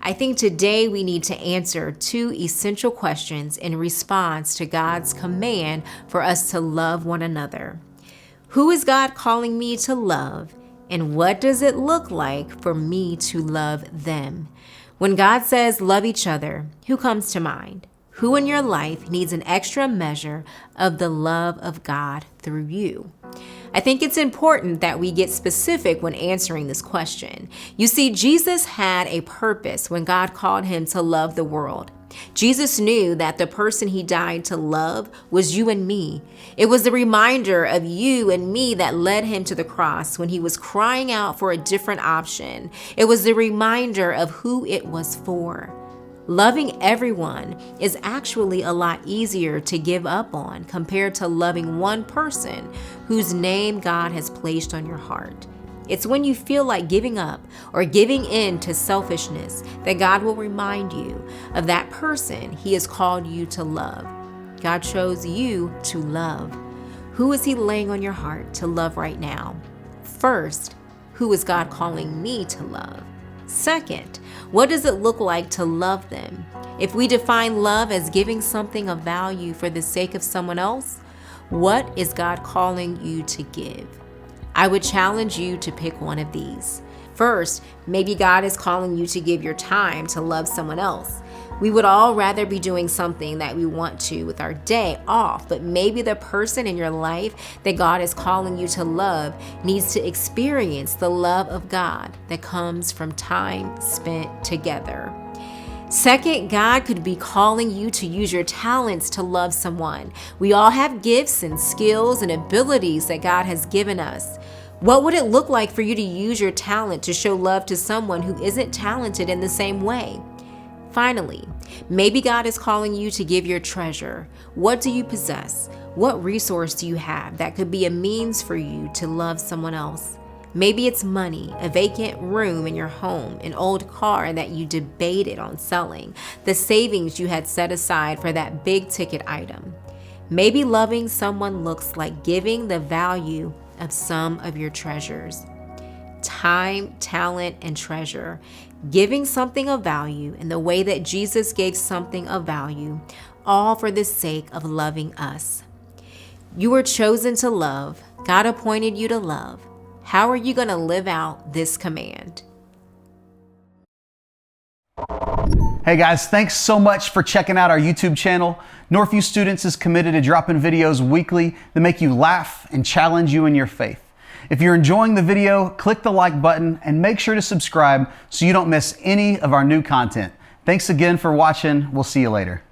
I think today we need to answer two essential questions in response to God's command for us to love one another. Who is God calling me to love, and what does it look like for me to love them? When God says love each other, who comes to mind? Who in your life needs an extra measure of the love of God through you? I think it's important that we get specific when answering this question. You see, Jesus had a purpose when God called him to love the world. Jesus knew that the person he died to love was you and me. It was the reminder of you and me that led him to the cross when he was crying out for a different option. It was the reminder of who it was for. Loving everyone is actually a lot easier to give up on compared to loving one person whose name God has placed on your heart. It's when you feel like giving up or giving in to selfishness that God will remind you of that person he has called you to love. God chose you to love. Who is he laying on your heart to love right now? First, who is God calling me to love? Second, what does it look like to love them? If we define love as giving something of value for the sake of someone else, what is God calling you to give? I would challenge you to pick one of these. First, maybe God is calling you to give your time to love someone else. We would all rather be doing something that we want to with our day off, but maybe the person in your life that God is calling you to love needs to experience the love of God that comes from time spent together. Second, God could be calling you to use your talents to love someone. We all have gifts and skills and abilities that God has given us. What would it look like for you to use your talent to show love to someone who isn't talented in the same way? Finally, maybe God is calling you to give your treasure. What do you possess? What resource do you have that could be a means for you to love someone else? Maybe it's money, a vacant room in your home, an old car that you debated on selling, the savings you had set aside for that big ticket item. Maybe loving someone looks like giving the value of some of your treasures. Time, talent, and treasure. Giving something of value in the way that Jesus gave something of value, all for the sake of loving us. You were chosen to love. God appointed you to love. How are you going to live out this command? Hey guys, thanks so much for checking out our YouTube channel. Northview Students is committed to dropping videos weekly that make you laugh and challenge you in your faith. If you're enjoying the video, click the like button and make sure to subscribe so you don't miss any of our new content. Thanks again for watching. We'll see you later.